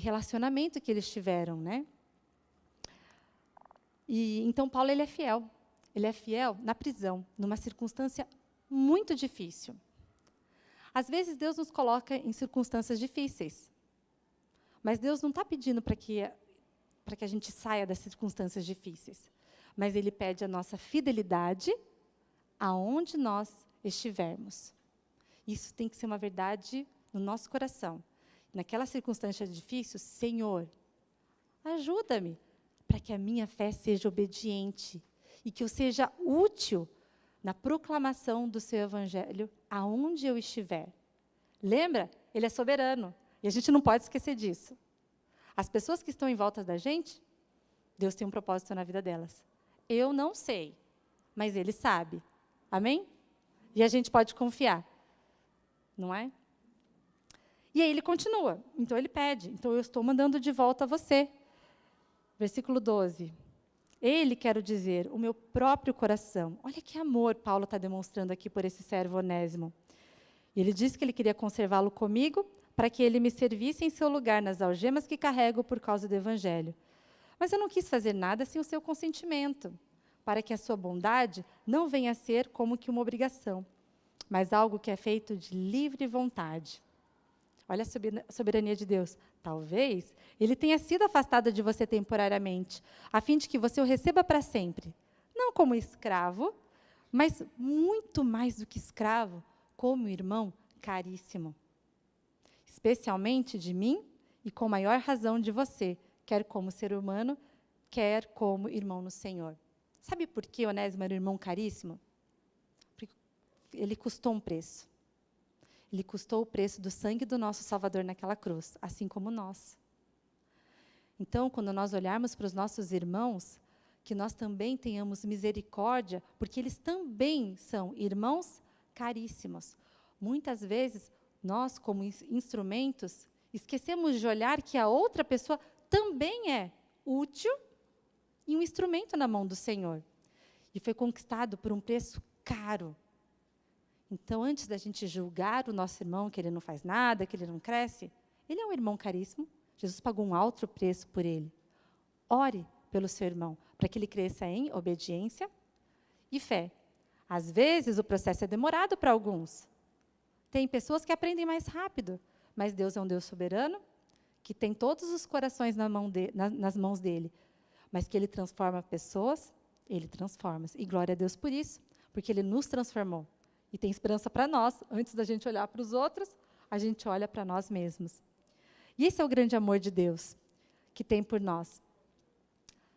relacionamento que eles tiveram, né? E então Paulo ele é fiel. Ele é fiel na prisão, numa circunstância muito difícil. Às vezes Deus nos coloca em circunstâncias difíceis. Mas Deus não está pedindo para que a gente saia das circunstâncias difíceis. Mas Ele pede a nossa fidelidade aonde nós estivermos. Isso tem que ser uma verdade no nosso coração. Naquela circunstância difícil, Senhor, ajuda-me para que a minha fé seja obediente e que eu seja útil na proclamação do seu Evangelho aonde eu estiver. Lembra? Ele é soberano. E a gente não pode esquecer disso. As pessoas que estão em volta da gente, Deus tem um propósito na vida delas. Eu não sei, mas Ele sabe. Amém? E a gente pode confiar. Não é? E aí ele continua. Então ele pede. Então eu estou mandando de volta a você. Versículo 12. Ele, quero dizer, o meu próprio coração. Olha que amor Paulo está demonstrando aqui por esse servo Onésimo. Ele disse que ele queria conservá-lo comigo para que ele me servisse em seu lugar nas algemas que carrego por causa do Evangelho. Mas eu não quis fazer nada sem o seu consentimento, para que a sua bondade não venha a ser como que uma obrigação, mas algo que é feito de livre vontade. Olha a soberania de Deus. Talvez ele tenha sido afastado de você temporariamente, a fim de que você o receba para sempre. Não como escravo, mas muito mais do que escravo, como irmão caríssimo. Especialmente de mim e com maior razão de você, quer como ser humano, quer como irmão no Senhor. Sabe por que Onésimo era um irmão caríssimo? Porque ele custou um preço. Ele custou o preço do sangue do nosso Salvador naquela cruz, assim como nós. Então, quando nós olharmos para os nossos irmãos, que nós também tenhamos misericórdia, porque eles também são irmãos caríssimos. Muitas vezes, nós, como instrumentos, esquecemos de olhar que a outra pessoa também é útil e um instrumento na mão do Senhor. E foi conquistado por um preço caro. Então, antes da gente julgar o nosso irmão, que ele não faz nada, que ele não cresce, ele é um irmão caríssimo. Jesus pagou um alto preço por ele. Ore pelo seu irmão, para que ele cresça em obediência e fé. Às vezes, o processo é demorado para alguns. Tem pessoas que aprendem mais rápido, mas Deus é um Deus soberano, que tem todos os corações nas mãos dele. Mas que ele transforma pessoas, ele transforma. E glória a Deus por isso, porque ele nos transformou. E tem esperança para nós. Antes da gente olhar para os outros, a gente olha para nós mesmos. E esse é o grande amor de Deus que tem por nós.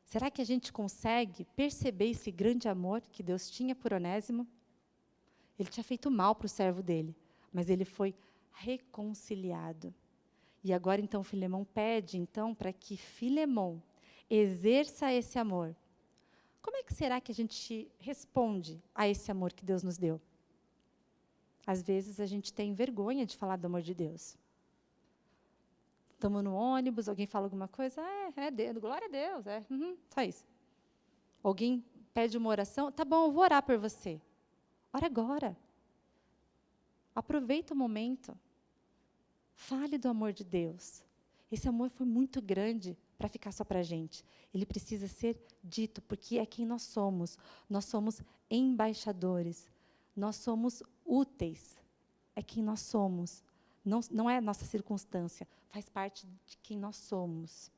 Será que a gente consegue perceber esse grande amor que Deus tinha por Onésimo? Ele tinha feito mal para o servo dele, mas ele foi reconciliado. E agora, então, Filemão pede, então, para que Filemão exerça esse amor. Como é que será que a gente responde a esse amor que Deus nos deu? Às vezes, a gente tem vergonha de falar do amor de Deus. Estamos no ônibus, alguém fala alguma coisa, Deus, glória a Deus, só isso. Alguém pede uma oração, tá bom, eu vou orar por você. Ora agora. Aproveita o momento. Fale do amor de Deus. Esse amor foi muito grande para ficar só para a gente. Ele precisa ser dito, porque é quem nós somos. Nós somos embaixadores. Nós somos úteis. É quem nós somos. Não é a nossa circunstância, faz parte de quem nós somos.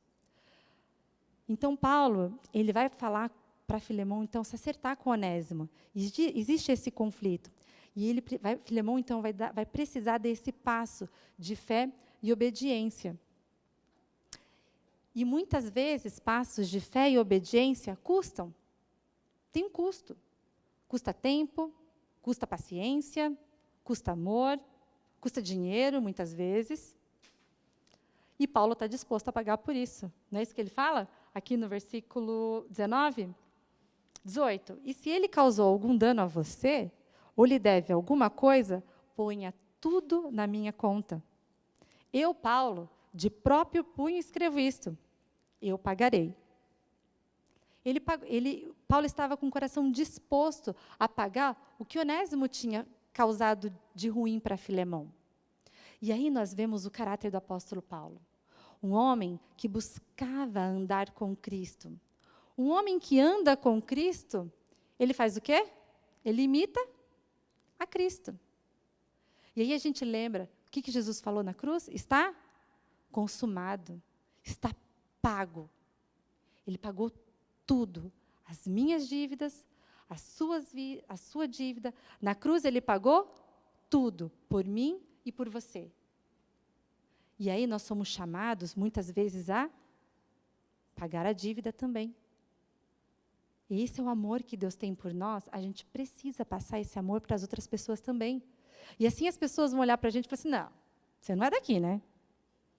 Então, Paulo, ele vai falar para Filemão, então, se acertar com Onésimo. Existe esse conflito. E Filemão, então, vai precisar desse passo de fé e obediência. E, muitas vezes, passos de fé e obediência custam. Tem um custo. Custa tempo, custa paciência, custa amor, custa dinheiro, muitas vezes. E Paulo está disposto a pagar por isso. Não é isso que ele fala? Aqui no versículo 19, 18. E se ele causou algum dano a você, ou lhe deve alguma coisa, ponha tudo na minha conta. Eu, Paulo, de próprio punho escrevo isto. Eu pagarei. Paulo estava com o coração disposto a pagar o que Onésimo tinha causado de ruim para Filemão. E aí nós vemos o caráter do apóstolo Paulo. Um homem que buscava andar com Cristo. Um homem que anda com Cristo, ele faz o quê? Ele imita a Cristo. E aí a gente lembra, o que Jesus falou na cruz? Está consumado, está pago. Ele pagou tudo, as minhas dívidas, a sua dívida. Na cruz ele pagou tudo, por mim e por você. E aí nós somos chamados, muitas vezes, a pagar a dívida também. E esse é o amor que Deus tem por nós, a gente precisa passar esse amor para as outras pessoas também. E assim as pessoas vão olhar para a gente e falar assim, não, você não é daqui, né?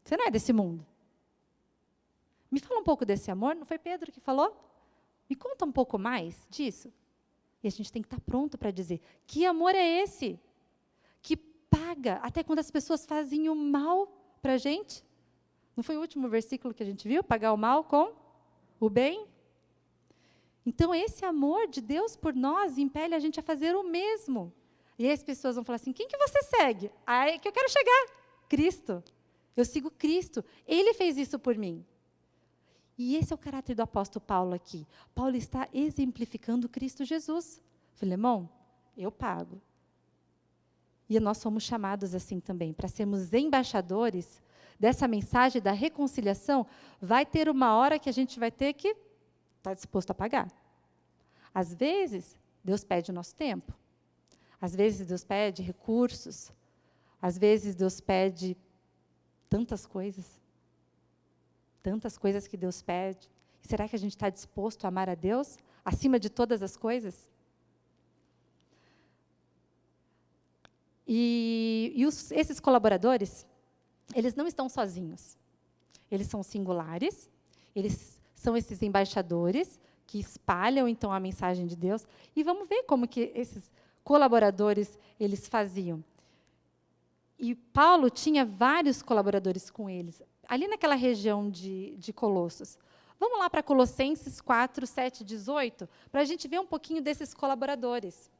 Você não é desse mundo. Me fala um pouco desse amor, não foi Pedro que falou? Me conta um pouco mais disso. E a gente tem que estar pronto para dizer, que amor é esse? Que paga, até quando as pessoas fazem o mal para a gente. Não foi o último versículo que a gente viu? Pagar o mal com o bem? Então, esse amor de Deus por nós impele a gente a fazer o mesmo. E aí as pessoas vão falar assim, quem que você segue? Ah, é que eu quero chegar. Cristo. Eu sigo Cristo. Ele fez isso por mim. E esse é o caráter do apóstolo Paulo aqui. Paulo está exemplificando Cristo Jesus. Filemão, eu pago. E nós somos chamados assim também, para sermos embaixadores dessa mensagem da reconciliação. Vai ter uma hora que a gente vai ter que estar disposto a pagar. Às vezes, Deus pede o nosso tempo. Às vezes, Deus pede recursos. Às vezes, Deus pede tantas coisas que Deus pede. Será que a gente está disposto a amar a Deus acima de todas as coisas? Esses colaboradores, eles não estão sozinhos. Eles são singulares, eles são esses embaixadores que espalham, então, a mensagem de Deus. E vamos ver como que esses colaboradores, eles faziam. E Paulo tinha vários colaboradores com eles, ali naquela região de Colossos. Vamos lá para Colossenses 4, 7, 18, para a gente ver um pouquinho desses colaboradores.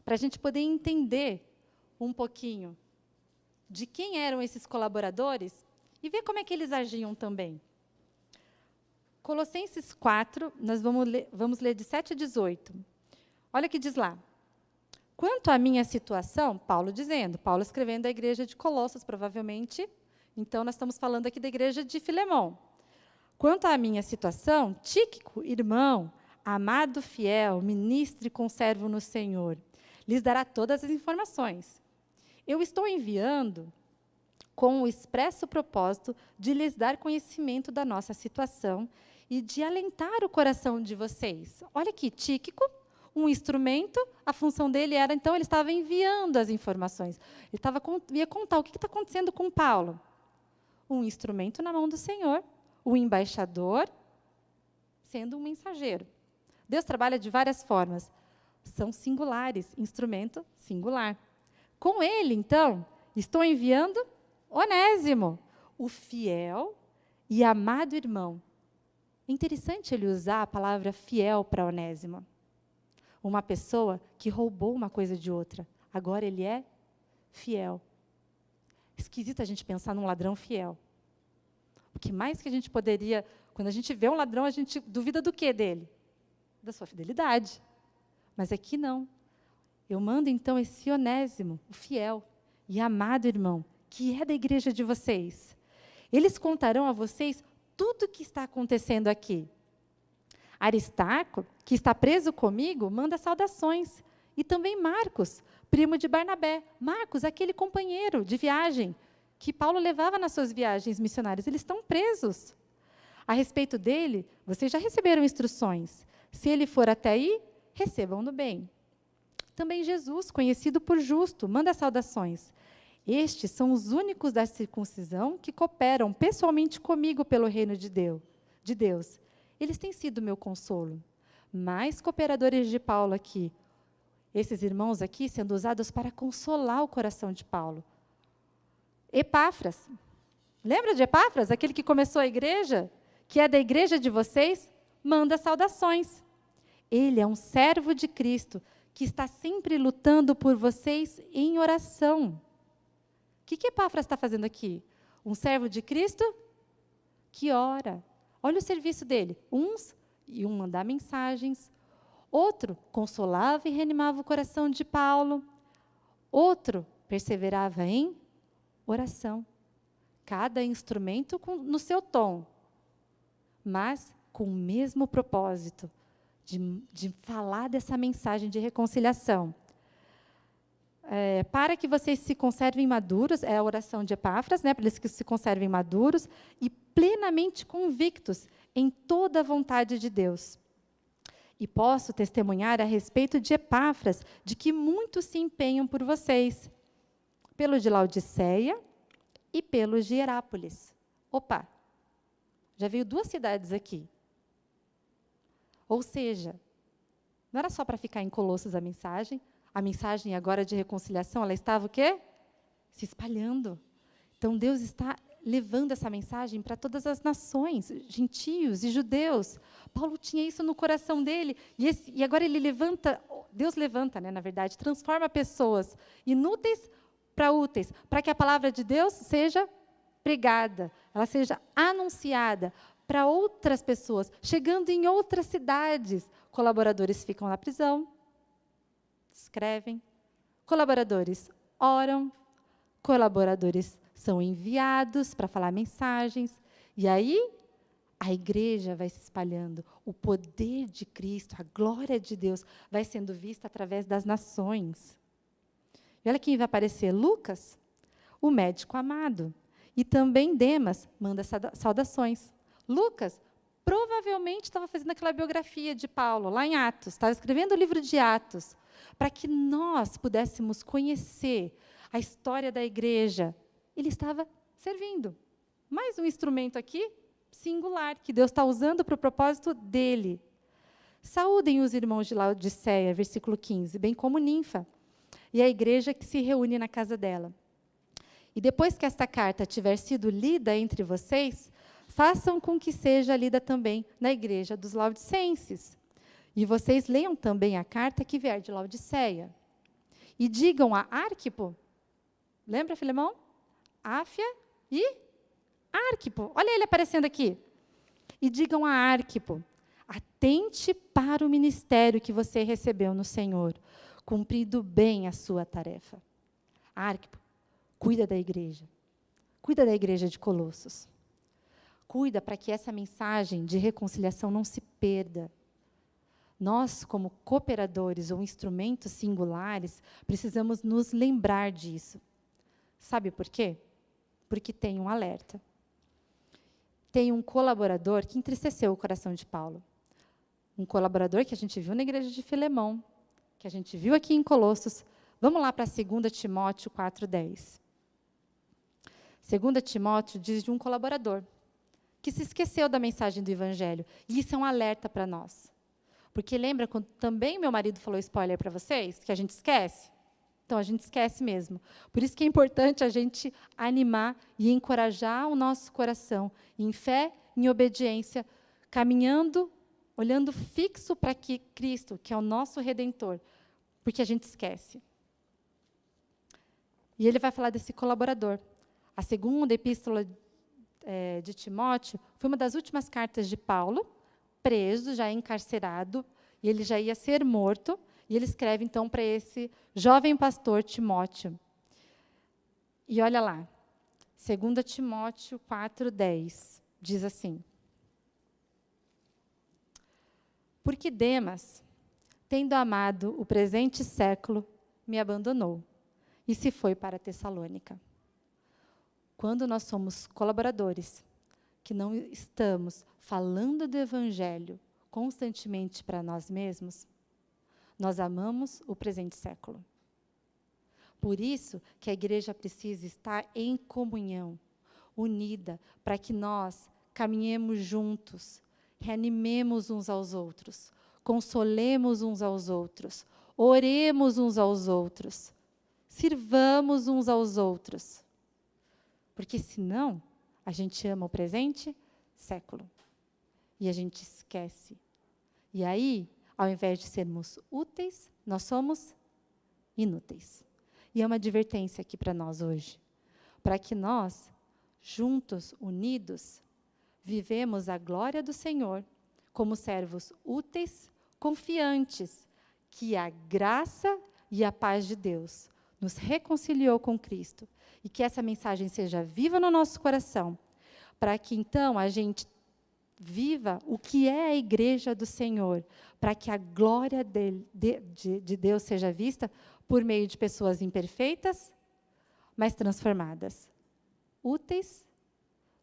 Para a gente poder entender um pouquinho de quem eram esses colaboradores e ver como é que eles agiam também. Colossenses 4, nós vamos ler de 7 a 18. Olha o que diz lá. Quanto à minha situação, Paulo escrevendo à igreja de Colossos, provavelmente, então nós estamos falando aqui da igreja de Filemão. Quanto à minha situação, Tíquico, irmão, amado fiel, ministro e conservo no Senhor, lhes dará todas as informações. Eu estou enviando com o expresso propósito de lhes dar conhecimento da nossa situação e de alentar o coração de vocês. Olha aqui, Tíquico, um instrumento, a função dele era, então, ele estava enviando as informações. Ele ia contar o que está acontecendo com Paulo. Um instrumento na mão do Senhor, o embaixador sendo um mensageiro. Deus trabalha de várias formas. São singulares, instrumento singular. Com ele, então, estou enviando Onésimo, o fiel e amado irmão. É interessante ele usar a palavra fiel para Onésimo. Uma pessoa que roubou uma coisa de outra. Agora ele é fiel. Esquisito a gente pensar num ladrão fiel. O que mais que a gente poderia... Quando a gente vê um ladrão, a gente duvida do quê dele? Da sua fidelidade. Mas aqui não. Eu mando, então, esse Onésimo, o fiel e amado irmão, que é da igreja de vocês. Eles contarão a vocês tudo o que está acontecendo aqui. Aristarco, que está preso comigo, manda saudações. E também Marcos, primo de Barnabé. Marcos, aquele companheiro de viagem que Paulo levava nas suas viagens missionárias. Eles estão presos. A respeito dele, vocês já receberam instruções. Se ele for até aí, recebam-no bem. Também Jesus, conhecido por justo, manda saudações. Estes são os únicos da circuncisão que cooperam pessoalmente comigo pelo reino de Deus. Eles têm sido meu consolo. Mais cooperadores de Paulo aqui. Esses irmãos aqui sendo usados para consolar o coração de Paulo. Epáfras. Lembra de Epáfras? Aquele que começou a igreja? Que é da igreja de vocês? Manda saudações. Ele é um servo de Cristo que está sempre lutando por vocês em oração. O que Epáfras está fazendo aqui? Um servo de Cristo que ora. Olha o serviço dele. Um mandar mensagens. Outro consolava e reanimava o coração de Paulo. Outro perseverava em oração. Cada instrumento no seu tom, mas com o mesmo propósito de falar dessa mensagem de reconciliação. Para que vocês se conservem maduros, é a oração de Epáfras, para eles que se conservem maduros e plenamente convictos em toda a vontade de Deus. E posso testemunhar a respeito de Epáfras, de que muitos se empenham por vocês, pelo de Laodiceia e pelo de Hierápolis. Opa, já veio 2 cidades aqui. Ou seja, não era só para ficar em Colossos a mensagem agora de reconciliação, ela estava o quê? Se espalhando. Então, Deus está levando essa mensagem para todas as nações, gentios e judeus. Paulo tinha isso no coração dele, e agora Deus levanta, na verdade, transforma pessoas inúteis para úteis, para que a palavra de Deus seja pregada, ela seja anunciada para outras pessoas, chegando em outras cidades. Colaboradores ficam na prisão, escrevem, colaboradores oram, colaboradores são enviados para falar mensagens, e aí a igreja vai se espalhando, o poder de Cristo, a glória de Deus vai sendo vista através das nações. E olha quem vai aparecer, Lucas, o médico amado. E também Demas manda saudações. Lucas provavelmente estava fazendo aquela biografia de Paulo, lá em Atos, estava escrevendo o livro de Atos, para que nós pudéssemos conhecer a história da igreja. Ele estava servindo. Mais um instrumento aqui, singular, que Deus está usando para o propósito dele. Saúdem os irmãos de Laodiceia, versículo 15, bem como Ninfa, e a igreja que se reúne na casa dela. E depois que esta carta tiver sido lida entre vocês, façam com que seja lida também na igreja dos laodicenses. E vocês leiam também a carta que vier de Laodiceia. E digam a Arquipo, lembra, Filemão? Áfia e Arquipo. Olha ele aparecendo aqui. E digam a Arquipo, atente para o ministério que você recebeu no Senhor, cumprindo bem a sua tarefa. Arquipo, cuida da igreja. Cuida da igreja de Colossos. Cuida para que essa mensagem de reconciliação não se perda. Nós, como cooperadores ou instrumentos singulares, precisamos nos lembrar disso. Sabe por quê? Porque tem um alerta. Tem um colaborador que entristeceu o coração de Paulo. Um colaborador que a gente viu na igreja de Filemão, que a gente viu aqui em Colossos. Vamos lá para 2 Timóteo 4:10. 2 Timóteo diz de um colaborador que se esqueceu da mensagem do Evangelho. E isso é um alerta para nós. Porque lembra quando também meu marido falou spoiler para vocês, que a gente esquece? Então, a gente esquece mesmo. Por isso que é importante a gente animar e encorajar o nosso coração em fé, em obediência, caminhando, olhando fixo para que Cristo, que é o nosso Redentor, porque a gente esquece. E ele vai falar desse colaborador. A segunda epístola de Timóteo foi uma das últimas cartas de Paulo, preso, já encarcerado, e ele já ia ser morto, e ele escreve, então, para esse jovem pastor Timóteo. E olha lá, 2 Timóteo 4:10, diz assim: porque Demas, tendo amado o presente século, me abandonou, e se foi para Tessalônica. Quando nós somos colaboradores, que não estamos falando do Evangelho constantemente para nós mesmos, nós amamos o presente século. Por isso que a igreja precisa estar em comunhão, unida, para que nós caminhemos juntos, reanimemos uns aos outros, consolemos uns aos outros, oremos uns aos outros, sirvamos uns aos outros. Porque senão, a gente ama o presente século. E a gente esquece. E aí, ao invés de sermos úteis, nós somos inúteis. E é uma advertência aqui para nós hoje. Para que nós, juntos, unidos, vivemos a glória do Senhor como servos úteis, confiantes, que a graça e a paz de Deus nos reconciliou com Cristo. E que essa mensagem seja viva no nosso coração, para que, então, a gente viva o que é a igreja do Senhor, para que a glória de Deus seja vista por meio de pessoas imperfeitas, mas transformadas, úteis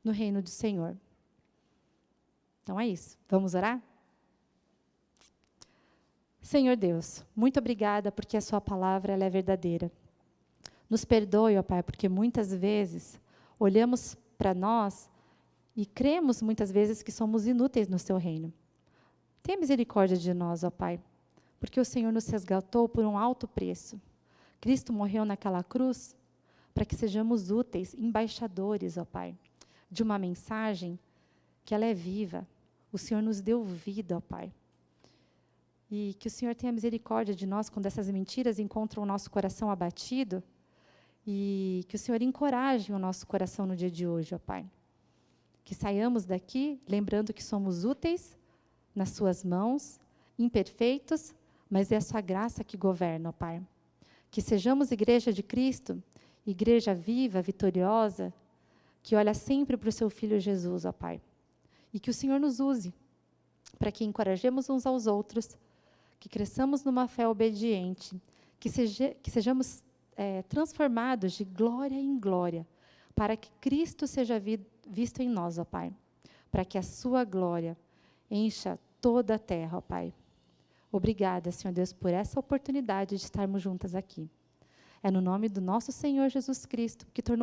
no reino do Senhor. Então é isso. Vamos orar? Senhor Deus, muito obrigada porque a sua palavra ela é verdadeira. Nos perdoe, ó Pai, porque muitas vezes olhamos para nós e cremos muitas vezes que somos inúteis no seu reino. Tenha misericórdia de nós, ó Pai, porque o Senhor nos resgatou por um alto preço. Cristo morreu naquela cruz para que sejamos úteis, embaixadores, ó Pai, de uma mensagem que ela é viva. O Senhor nos deu vida, ó Pai. E que o Senhor tenha misericórdia de nós quando essas mentiras encontram o nosso coração abatido. E que o Senhor encoraje o nosso coração no dia de hoje, ó Pai. Que saiamos daqui lembrando que somos úteis nas suas mãos, imperfeitos, mas é a sua graça que governa, ó Pai. Que sejamos igreja de Cristo, igreja viva, vitoriosa, que olha sempre para o seu Filho Jesus, ó Pai. E que o Senhor nos use para que encorajemos uns aos outros, que cresçamos numa fé obediente, que sejamos transformados de glória em glória, para que Cristo seja visto em nós, ó Pai, para que a sua glória encha toda a terra, ó Pai. Obrigada, Senhor Deus, por essa oportunidade de estarmos juntas aqui. É no nome do nosso Senhor Jesus Cristo, que tornou